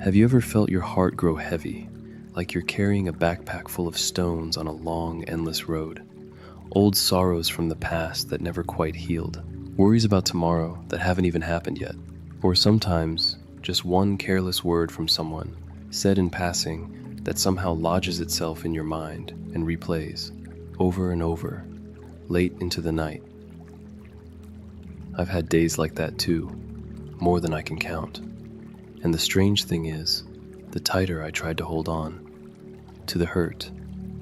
Have you ever felt your heart grow heavy, like you're carrying a backpack full of stones on a long, endless road? Old sorrows from the past that never quite healed, worries about tomorrow that haven't even happened yet. Or sometimes, just one careless word from someone, said in passing, that somehow lodges itself in your mind and replays, over and over, late into the night. I've had days like that too, more than I can count. And the strange thing is, the tighter I tried to hold on, to the hurt,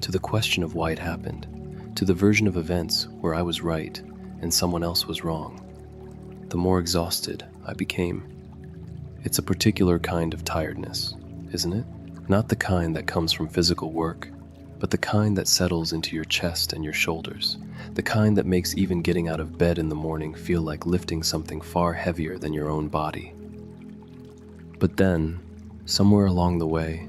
to the question of why it happened, to the version of events where I was right and someone else was wrong, the more exhausted I became. It's a particular kind of tiredness, isn't it? Not the kind that comes from physical work, but the kind that settles into your chest and your shoulders, the kind that makes even getting out of bed in the morning feel like lifting something far heavier than your own body. But then, somewhere along the way,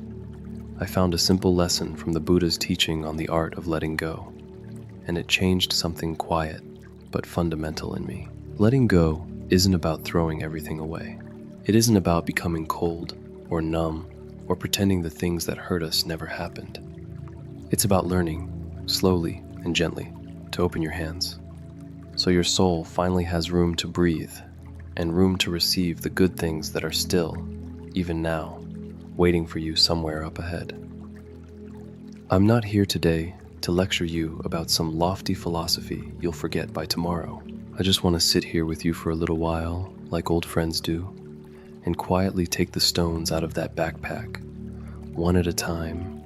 I found a simple lesson from the Buddha's teaching on the art of letting go, and it changed something quiet but fundamental in me. Letting go isn't about throwing everything away. It isn't about becoming cold or numb or pretending the things that hurt us never happened. It's about learning, slowly and gently, to open your hands, so your soul finally has room to breathe and room to receive the good things that are still, even now, waiting for you somewhere up ahead. I'm not here today to lecture you about some lofty philosophy you'll forget by tomorrow. I just want to sit here with you for a little while, like old friends do, and quietly take the stones out of that backpack, one at a time,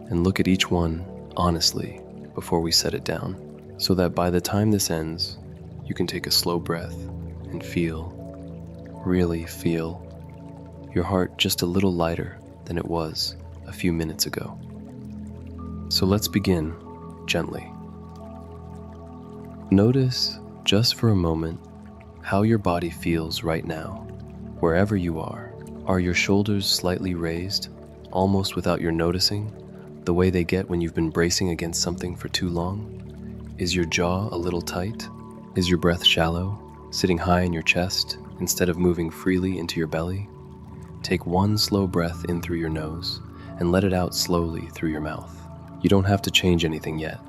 and look at each one honestly before we set it down, so that by the time this ends, you can take a slow breath and feel, really feel, your heart just a little lighter than it was a few minutes ago. So let's begin gently. Notice, just for a moment, how your body feels right now, wherever you are. Are your shoulders slightly raised, almost without your noticing, the way they get when you've been bracing against something for too long? Is your jaw a little tight? Is your breath shallow, sitting high in your chest instead of moving freely into your belly? Take one slow breath in through your nose and let it out slowly through your mouth. You don't have to change anything yet.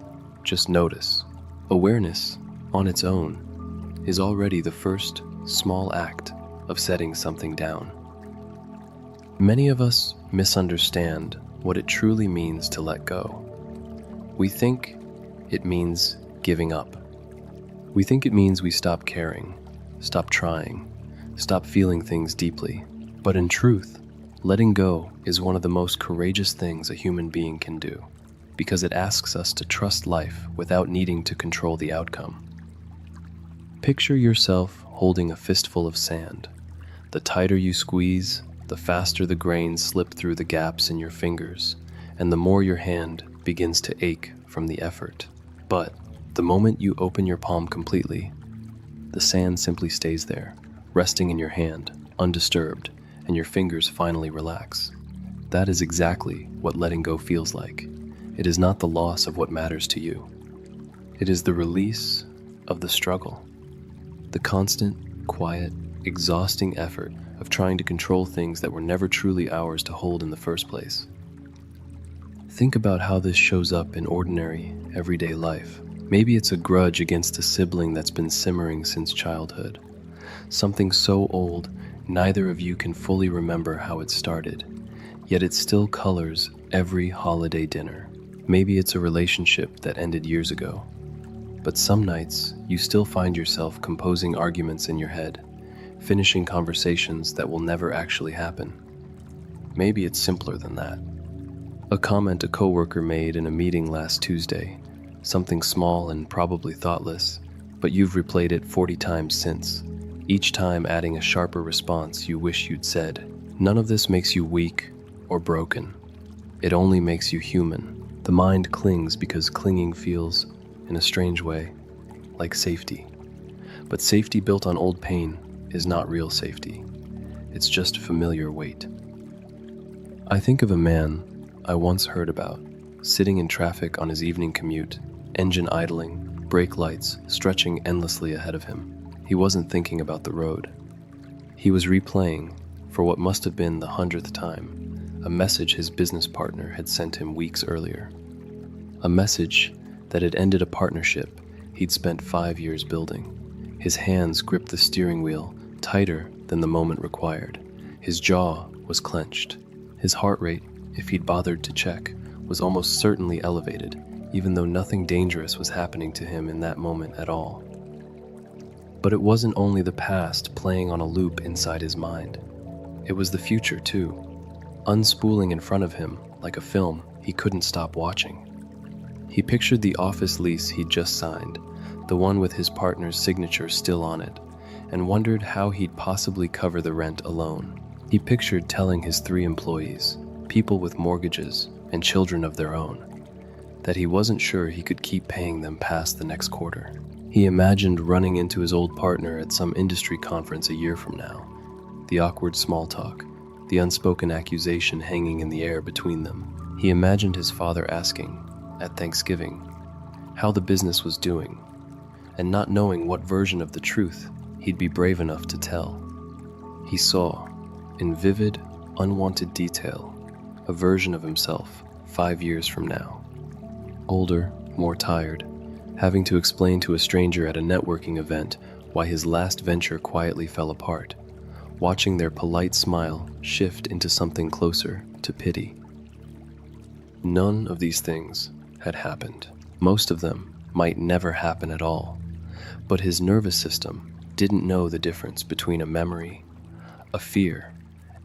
Just notice. Awareness, on its own, is already the first small act of setting something down. Many of us misunderstand what it truly means to let go. We think it means giving up. We think it means we stop caring, stop trying, stop feeling things deeply. But in truth, letting go is one of the most courageous things a human being can do, because it asks us to trust life without needing to control the outcome. Picture yourself holding a fistful of sand. The tighter you squeeze, the faster the grains slip through the gaps in your fingers, and the more your hand begins to ache from the effort. But the moment you open your palm completely, the sand simply stays there, resting in your hand, undisturbed, and your fingers finally relax. That is exactly what letting go feels like. It is not the loss of what matters to you. It is the release of the struggle, the constant, quiet, exhausting effort of trying to control things that were never truly ours to hold in the first place. Think about how this shows up in ordinary, everyday life. Maybe it's a grudge against a sibling that's been simmering since childhood. Something so old, neither of you can fully remember how it started, yet it still colors every holiday dinner. Maybe it's a relationship that ended years ago, but some nights you still find yourself composing arguments in your head, finishing conversations that will never actually happen. Maybe it's simpler than that. A comment a coworker made in a meeting last Tuesday, something small and probably thoughtless, but you've replayed it 40 times since, each time adding a sharper response you wish you'd said. None of this makes you weak or broken. It only makes you human. The mind clings because clinging feels, in a strange way, like safety. But safety built on old pain is not real safety. It's just familiar weight. I think of a man I once heard about, sitting in traffic on his evening commute, engine idling, brake lights stretching endlessly ahead of him. He wasn't thinking about the road. He was replaying, for what must have been the 100th time, a message his business partner had sent him weeks earlier. A message that had ended a partnership he'd spent 5 years building. His hands gripped the steering wheel tighter than the moment required. His jaw was clenched. His heart rate, if he'd bothered to check, was almost certainly elevated, even though nothing dangerous was happening to him in that moment at all. But it wasn't only the past playing on a loop inside his mind. It was the future, too, unspooling in front of him like a film he couldn't stop watching. He pictured the office lease he'd just signed, the one with his partner's signature still on it, and wondered how he'd possibly cover the rent alone. He pictured telling his 3 employees, people with mortgages and children of their own, that he wasn't sure he could keep paying them past the next quarter. He imagined running into his old partner at some industry conference a year from now, the awkward small talk, the unspoken accusation hanging in the air between them. He imagined his father asking, at Thanksgiving, how the business was doing, and not knowing what version of the truth he'd be brave enough to tell. He saw, in vivid, unwanted detail, a version of himself 5 years from now. Older, more tired, having to explain to a stranger at a networking event why his last venture quietly fell apart, watching their polite smile shift into something closer to pity. None of these things had happened. Most of them might never happen at all, but his nervous system didn't know the difference between a memory, a fear,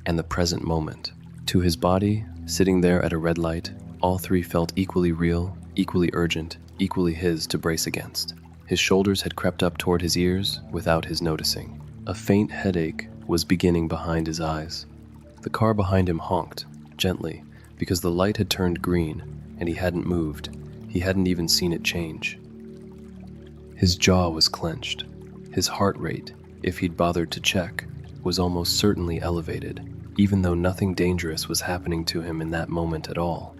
and the present moment. To his body, sitting there at a red light, all 3 felt equally real, equally urgent, equally his to brace against. His shoulders had crept up toward his ears without his noticing. A faint headache was beginning behind his eyes. The car behind him honked, gently, because the light had turned green and he hadn't moved. He hadn't even seen it change. His jaw was clenched. His heart rate, if he'd bothered to check, was almost certainly elevated, even though nothing dangerous was happening to him in that moment at all.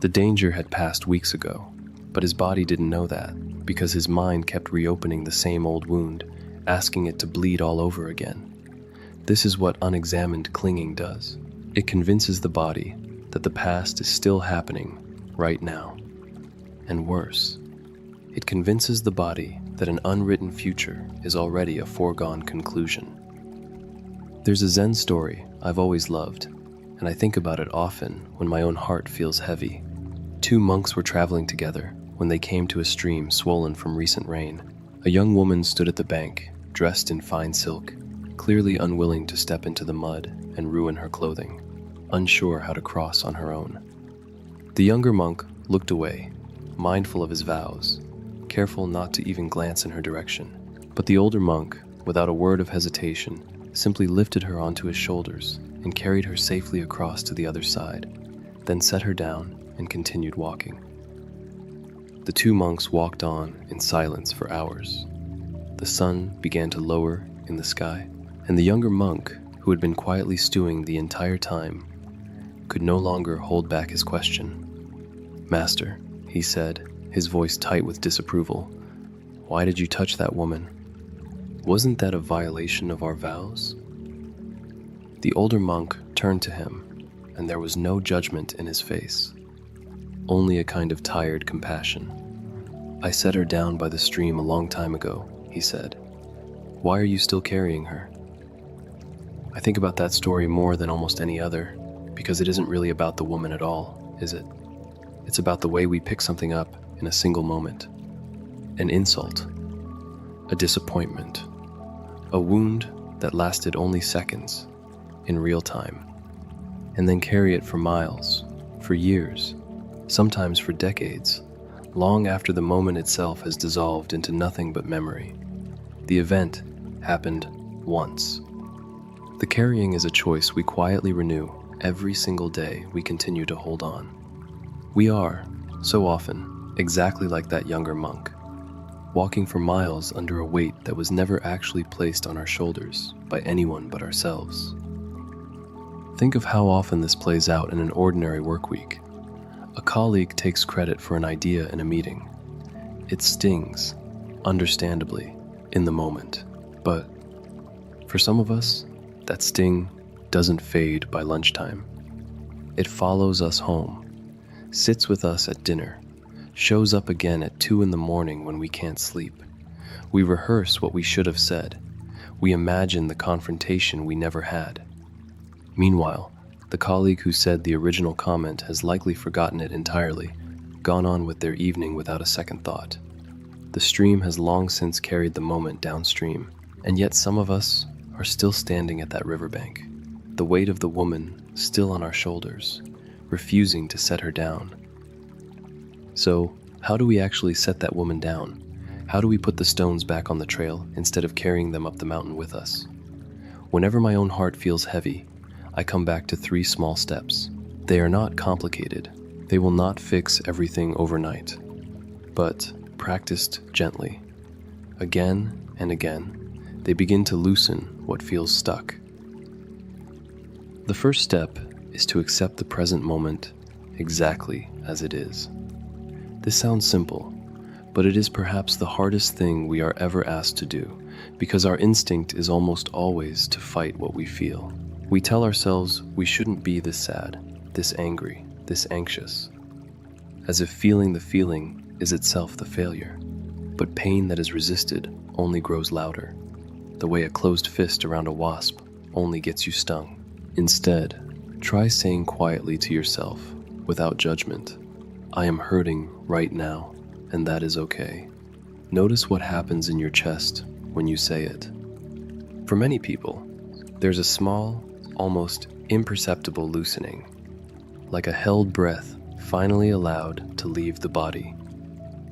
The danger had passed weeks ago, but his body didn't know that, because his mind kept reopening the same old wound, asking it to bleed all over again. This is what unexamined clinging does. It convinces the body that the past is still happening right now. And worse, it convinces the body that an unwritten future is already a foregone conclusion. There's a Zen story I've always loved, and I think about it often when my own heart feels heavy. 2 monks were traveling together when they came to a stream swollen from recent rain. A young woman stood at the bank, dressed in fine silk, clearly unwilling to step into the mud and ruin her clothing, unsure how to cross on her own. The younger monk looked away, mindful of his vows, careful not to even glance in her direction. But the older monk, without a word of hesitation, simply lifted her onto his shoulders and carried her safely across to the other side, then set her down and continued walking. The 2 monks walked on in silence for hours. The sun began to lower in the sky, and the younger monk, who had been quietly stewing the entire time, could no longer hold back his question. "Master," he said, his voice tight with disapproval, "why did you touch that woman? Wasn't that a violation of our vows?" The older monk turned to him, and there was no judgment in his face, only a kind of tired compassion. "I set her down by the stream a long time ago," he said. "Why are you still carrying her?" I think about that story more than almost any other, because it isn't really about the woman at all, is it? It's about the way we pick something up in a single moment. An insult, a disappointment, a wound that lasted only seconds in real time, and then carry it for miles, for years, sometimes for decades, long after the moment itself has dissolved into nothing but memory. The event happened once. The carrying is a choice we quietly renew every single day we continue to hold on. We are, so often, exactly like that younger monk, walking for miles under a weight that was never actually placed on our shoulders by anyone but ourselves. Think of how often this plays out in an ordinary work week. A colleague takes credit for an idea in a meeting. It stings, understandably, in the moment. But for some of us, that sting doesn't fade by lunchtime. It follows us home, sits with us at dinner, shows up again at 2 in the morning when we can't sleep. We rehearse what we should have said. We imagine the confrontation we never had. Meanwhile, the colleague who said the original comment has likely forgotten it entirely, gone on with their evening without a second thought. The stream has long since carried the moment downstream, and yet some of us are still standing at that riverbank, the weight of the woman still on our shoulders, refusing to set her down. So, how do we actually set that woman down? How do we put the stones back on the trail instead of carrying them up the mountain with us? Whenever my own heart feels heavy, I come back to 3 small steps. They are not complicated. They will not fix everything overnight, but practiced gently, again and again, they begin to loosen what feels stuck. The first step is to accept the present moment exactly as it is. This sounds simple, but it is perhaps the hardest thing we are ever asked to do, because our instinct is almost always to fight what we feel. We tell ourselves we shouldn't be this sad, this angry, this anxious, as if feeling the feeling is itself the failure. But pain that is resisted only grows louder, the way a closed fist around a wasp only gets you stung. Instead, try saying quietly to yourself, without judgment, I am hurting right now, and that is okay. Notice what happens in your chest when you say it. For many people, there's a small, almost imperceptible loosening, like a held breath finally allowed to leave the body.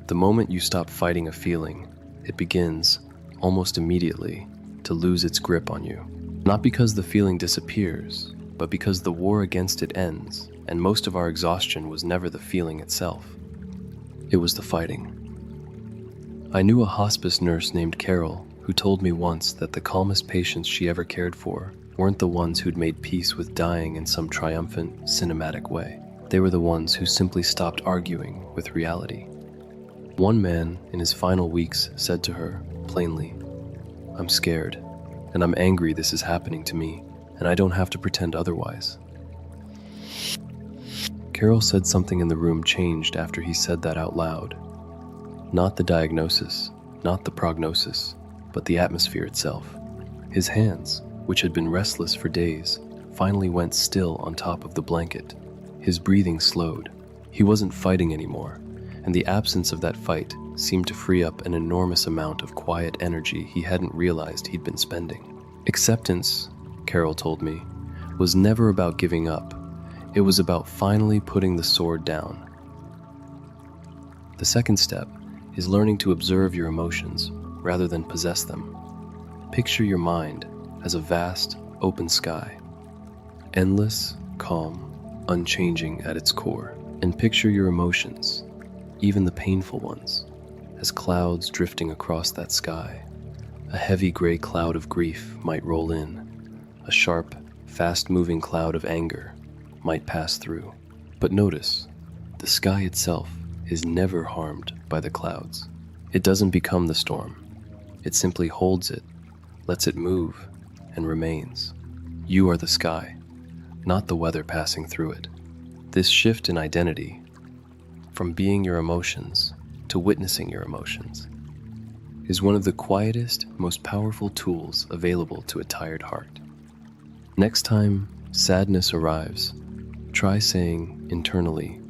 The moment you stop fighting a feeling, it begins, almost immediately, to lose its grip on you. Not because the feeling disappears, but because the war against it ends, and most of our exhaustion was never the feeling itself. It was the fighting. I knew a hospice nurse named Carol who told me once that the calmest patients she ever cared for weren't the ones who'd made peace with dying in some triumphant, cinematic way. They were the ones who simply stopped arguing with reality. One man, in his final weeks, said to her, plainly, I'm scared, and I'm angry this is happening to me, and I don't have to pretend otherwise. Carol said something in the room changed after he said that out loud. Not the diagnosis, not the prognosis, but the atmosphere itself. His hands, which had been restless for days, finally went still on top of the blanket. His breathing slowed. He wasn't fighting anymore, and the absence of that fight seemed to free up an enormous amount of quiet energy he hadn't realized he'd been spending. Acceptance, Carol told me, was never about giving up. It was about finally putting the sword down. The second step is learning to observe your emotions rather than possess them. Picture your mind as a vast, open sky, endless, calm, unchanging at its core, and picture your emotions, even the painful ones, as clouds drifting across that sky. A heavy gray cloud of grief might roll in. A sharp, fast-moving cloud of anger might pass through. But notice, the sky itself is never harmed by the clouds. It doesn't become the storm. It simply holds it, lets it move, and remains. You are the sky, not the weather passing through it. This shift in identity, from being your emotions to witnessing your emotions, is one of the quietest, most powerful tools available to a tired heart. Next time sadness arrives, try saying internally,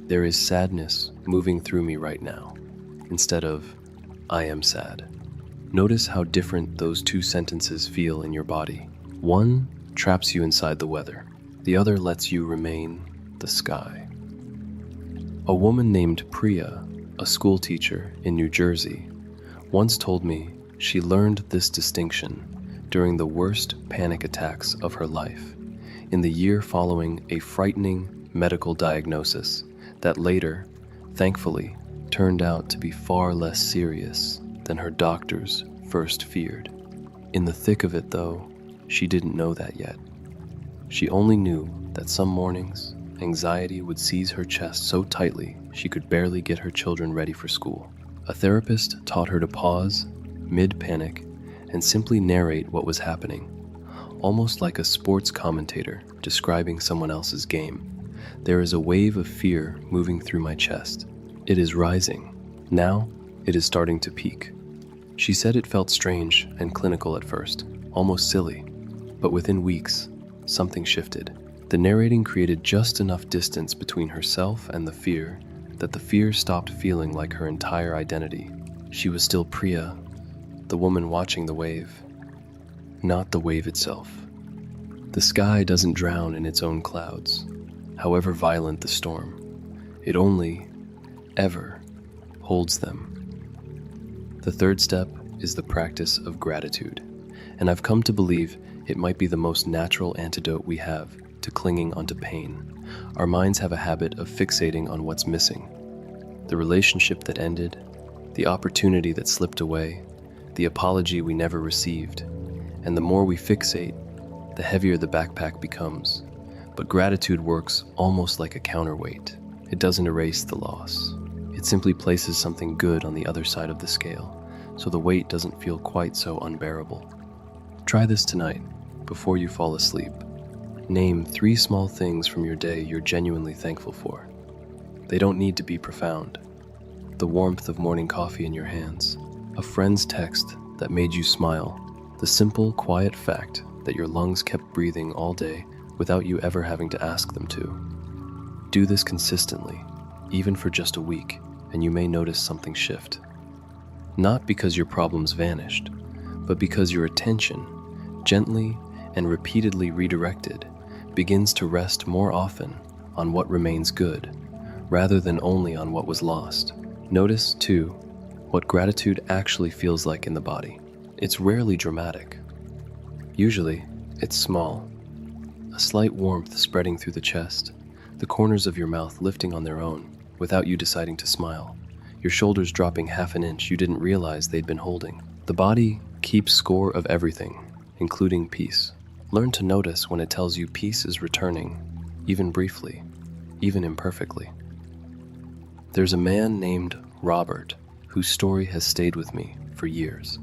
there is sadness moving through me right now, instead of, I am sad. Notice how different those two sentences feel in your body. One traps you inside the weather. The other lets you remain the sky. A woman named Priya, a school teacher in New Jersey, once told me she learned this distinction during the worst panic attacks of her life, in the year following a frightening medical diagnosis that later, thankfully, turned out to be far less serious than her doctors first feared. In the thick of it, though, she didn't know that yet. She only knew that some mornings, anxiety would seize her chest so tightly she could barely get her children ready for school. A therapist taught her to pause, mid-panic, and simply narrate what was happening, almost like a sports commentator describing someone else's game. There is a wave of fear moving through my chest. It is rising. Now, it is starting to peak. She said it felt strange and clinical at first, almost silly, but within weeks, something shifted. The narrating created just enough distance between herself and the fear that the fear stopped feeling like her entire identity. She was still Priya, the woman watching the wave, not the wave itself. The sky doesn't drown in its own clouds, however violent the storm. It only, ever, holds them. The third step is the practice of gratitude, and I've come to believe it might be the most natural antidote we have to clinging onto pain. Our minds have a habit of fixating on what's missing. The relationship that ended, the opportunity that slipped away, the apology we never received. And the more we fixate, the heavier the backpack becomes. But gratitude works almost like a counterweight. It doesn't erase the loss. It simply places something good on the other side of the scale, so the weight doesn't feel quite so unbearable. Try this tonight, before you fall asleep. Name 3 small things from your day you're genuinely thankful for. They don't need to be profound. The warmth of morning coffee in your hands, a friend's text that made you smile, the simple, quiet fact that your lungs kept breathing all day without you ever having to ask them to. Do this consistently, even for just a week, and you may notice something shift. Not because your problems vanished, but because your attention, gently and repeatedly redirected, begins to rest more often on what remains good, rather than only on what was lost. Notice, too, what gratitude actually feels like in the body. It's rarely dramatic. Usually, it's small. A slight warmth spreading through the chest, the corners of your mouth lifting on their own without you deciding to smile, your shoulders dropping half an inch you didn't realize they'd been holding. The body keeps score of everything, including peace. Learn to notice when it tells you peace is returning, even briefly, even imperfectly. There's a man named Robert whose story has stayed with me for years.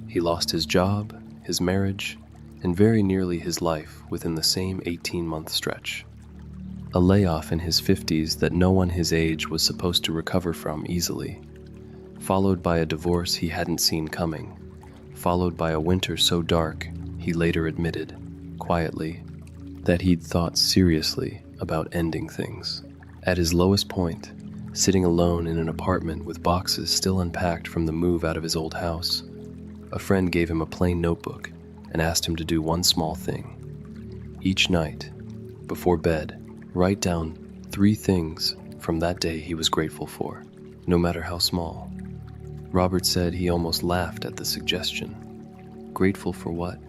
He lost his job, his marriage, and very nearly his life within the same 18-month stretch. A layoff in his 50s that no one his age was supposed to recover from easily, followed by a divorce he hadn't seen coming, followed by a winter so dark he later admitted, quietly, that he'd thought seriously about ending things. At his lowest point, sitting alone in an apartment with boxes still unpacked from the move out of his old house, a friend gave him a plain notebook and asked him to do one small thing. Each night, before bed, write down 3 things from that day he was grateful for, no matter how small. Robert said he almost laughed at the suggestion. Grateful for what?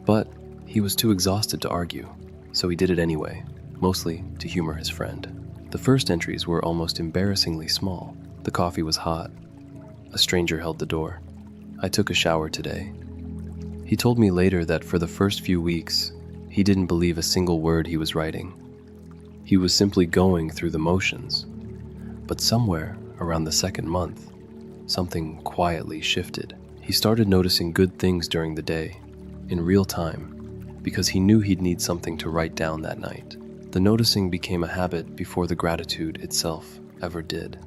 But he was too exhausted to argue, so he did it anyway, mostly to humor his friend. The first entries were almost embarrassingly small. The coffee was hot. A stranger held the door. I took a shower today. He told me later that for the first few weeks, he didn't believe a single word he was writing. He was simply going through the motions. But somewhere around the 2nd month, something quietly shifted. He started noticing good things during the day, in real time, because he knew he'd need something to write down that night. The noticing became a habit before the gratitude itself ever did.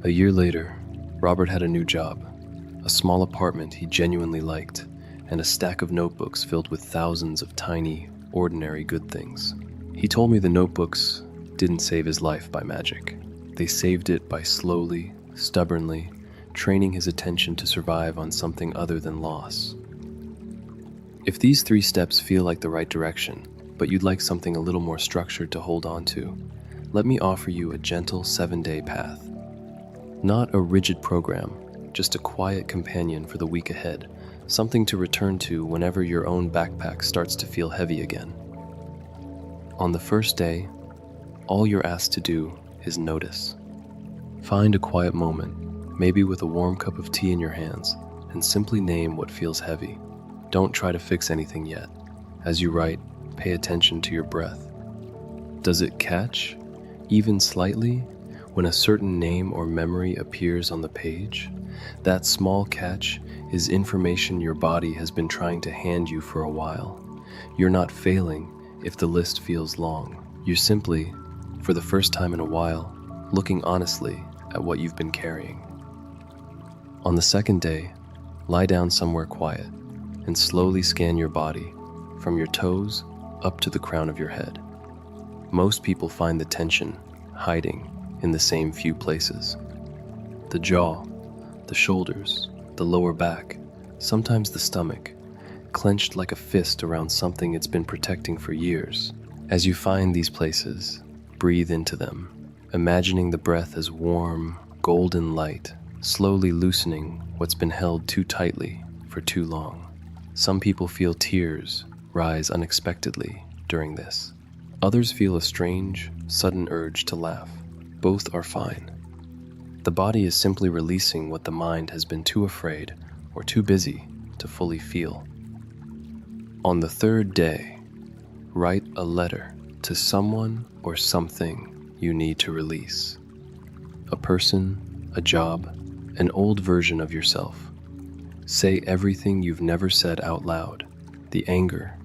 A year later, Robert had a new job, a small apartment he genuinely liked, and a stack of notebooks filled with thousands of tiny, ordinary good things. He told me the notebooks didn't save his life by magic. They saved it by slowly, stubbornly, training his attention to survive on something other than loss. If these 3 steps feel like the right direction, but you'd like something a little more structured to hold on to, let me offer you a gentle 7-day path. Not a rigid program, just a quiet companion for the week ahead, something to return to whenever your own backpack starts to feel heavy again. On the first day, all you're asked to do is notice. Find a quiet moment, maybe with a warm cup of tea in your hands, and simply name what feels heavy. Don't try to fix anything yet. As you write, pay attention to your breath. Does it catch, even slightly, When a certain name or memory appears on the page, that small catch is information your body has been trying to hand you for a while. You're not failing if the list feels long. You're simply, for the first time in a while, looking honestly at what you've been carrying. On the second day, lie down somewhere quiet and slowly scan your body from your toes up to the crown of your head. Most people find the tension hiding in the same few places. The jaw, the shoulders, the lower back, sometimes the stomach, clenched like a fist around something it's been protecting for years. As you find these places, breathe into them, imagining the breath as warm, golden light, slowly loosening what's been held too tightly for too long. Some people feel tears rise unexpectedly during this. Others feel a strange, sudden urge to laugh. Both are fine. The body is simply releasing what the mind has been too afraid or too busy to fully feel. On the third day, write a letter to someone or something you need to release. A person, a job, an old version of yourself. Say everything you've never said out loud, the anger,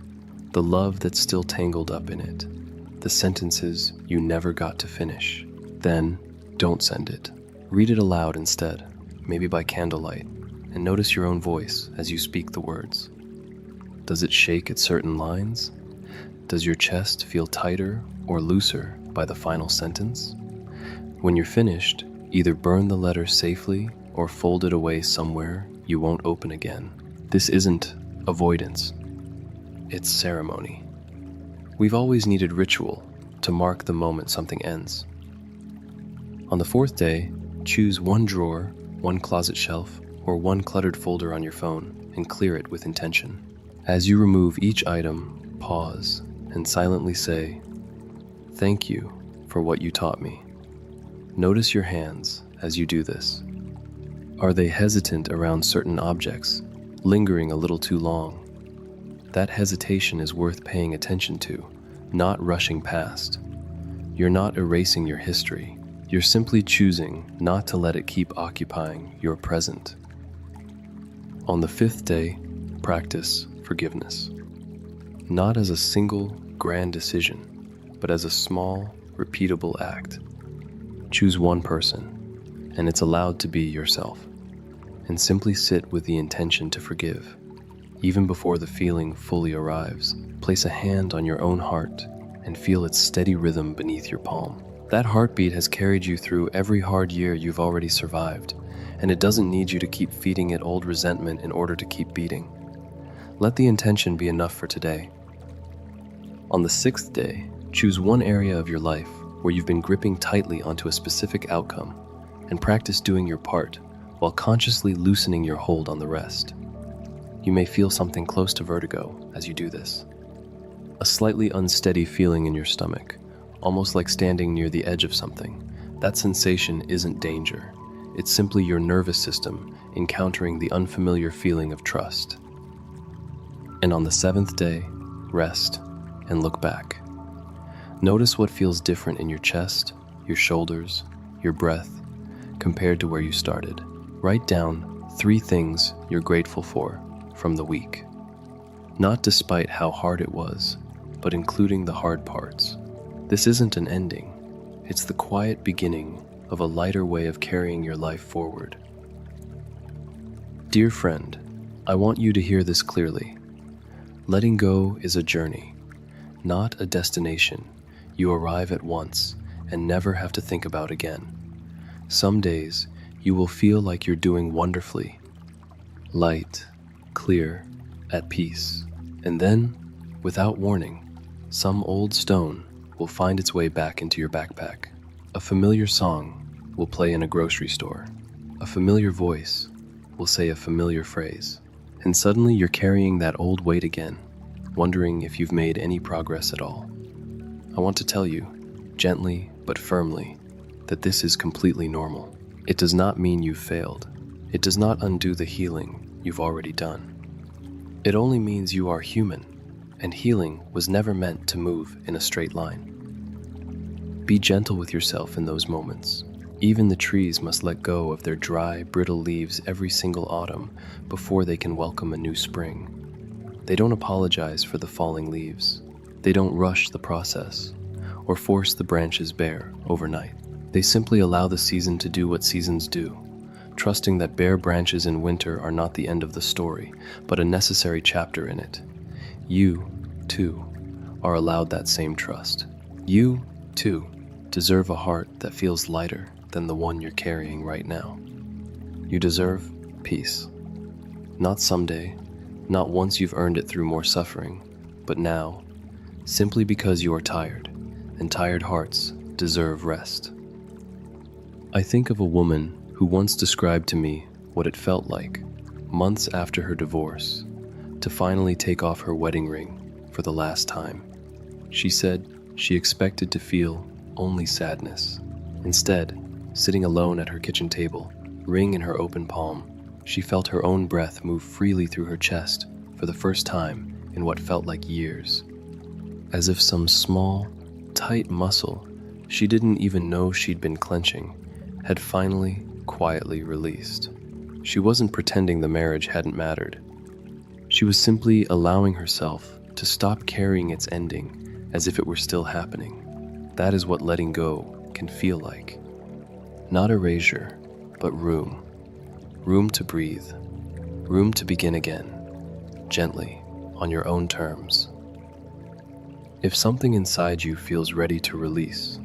the love that's still tangled up in it, the sentences you never got to finish. Then, don't send it. Read it aloud instead, maybe by candlelight, and notice your own voice as you speak the words. Does it shake at certain lines? Does your chest feel tighter or looser by the final sentence? When you're finished, either burn the letter safely or fold it away somewhere you won't open again. This isn't avoidance. It's ceremony. We've always needed ritual to mark the moment something ends. On the fourth day, choose one drawer, one closet shelf, or one cluttered folder on your phone and clear it with intention. As you remove each item, pause and silently say, "Thank you for what you taught me." Notice your hands as you do this. Are they hesitant around certain objects, lingering a little too long? That hesitation is worth paying attention to, not rushing past. You're not erasing your history. You're simply choosing not to let it keep occupying your present. On the fifth day, practice forgiveness. Not as a single grand decision, but as a small, repeatable act. Choose one person, and it's allowed to be yourself, and simply sit with the intention to forgive. Even before the feeling fully arrives, place a hand on your own heart and feel its steady rhythm beneath your palm. That heartbeat has carried you through every hard year you've already survived, and it doesn't need you to keep feeding it old resentment in order to keep beating. Let the intention be enough for today. On the sixth day, choose one area of your life where you've been gripping tightly onto a specific outcome and practice doing your part while consciously loosening your hold on the rest. You may feel something close to vertigo as you do this. A slightly unsteady feeling in your stomach, almost like standing near the edge of something. That sensation isn't danger. It's simply your nervous system encountering the unfamiliar feeling of trust. And on the seventh day, rest and look back. Notice what feels different in your chest, your shoulders, your breath, compared to where you started. Write down 3 things you're grateful for from the week. Not despite how hard it was, but including the hard parts. This isn't an ending. It's the quiet beginning of a lighter way of carrying your life forward. Dear friend, I want you to hear this clearly. Letting go is a journey, not a destination you arrive at once and never have to think about again. Some days, you will feel like you're doing wonderfully, light, clear, at peace. And then, without warning, some old stone will find its way back into your backpack. A familiar song will play in a grocery store. A familiar voice will say a familiar phrase. And suddenly you're carrying that old weight again, wondering if you've made any progress at all. I want to tell you, gently but firmly, that this is completely normal. It does not mean you've failed. It does not undo the healing you've already done. It only means you are human, and healing was never meant to move in a straight line. Be gentle with yourself in those moments. Even the trees must let go of their dry, brittle leaves every single autumn before they can welcome a new spring. They don't apologize for the falling leaves. They don't rush the process or force the branches bare overnight. They simply allow the season to do what seasons do, trusting that bare branches in winter are not the end of the story, but a necessary chapter in it. You, too, are allowed that same trust. You, too, deserve a heart that feels lighter than the one you're carrying right now. You deserve peace. Not someday, not once you've earned it through more suffering, but now, simply because you are tired, and tired hearts deserve rest. I think of a woman who once described to me what it felt like, months after her divorce, to finally take off her wedding ring for the last time. She said she expected to feel only sadness. Instead, sitting alone at her kitchen table, ring in her open palm, she felt her own breath move freely through her chest for the first time in what felt like years. As if some small, tight muscle she didn't even know she'd been clenching had finally, quietly released. She wasn't pretending the marriage hadn't mattered. She was simply allowing herself to stop carrying its ending as if it were still happening. That is what letting go can feel like. Not erasure, but room. Room to breathe. Room to begin again, gently, on your own terms. If something inside you feels ready to release,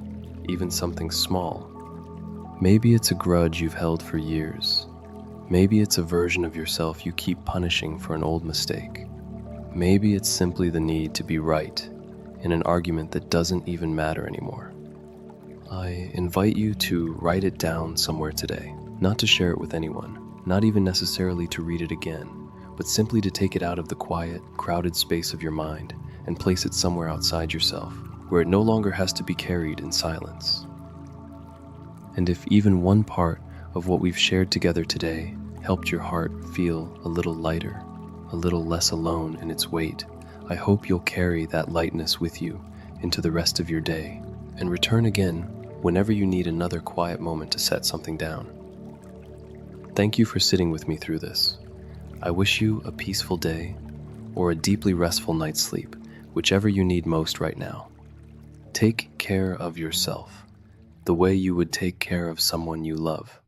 even something small, maybe it's a grudge you've held for years. Maybe it's a version of yourself you keep punishing for an old mistake. Maybe it's simply the need to be right in an argument that doesn't even matter anymore. I invite you to write it down somewhere today, not to share it with anyone, not even necessarily to read it again, but simply to take it out of the quiet, crowded space of your mind and place it somewhere outside yourself, where it no longer has to be carried in silence. And if even one part of what we've shared together today helped your heart feel a little lighter, a little less alone in its weight, I hope you'll carry that lightness with you into the rest of your day and return again whenever you need another quiet moment to set something down. Thank you for sitting with me through this. I wish you a peaceful day or a deeply restful night's sleep, whichever you need most right now. Take care of yourself the way you would take care of someone you love.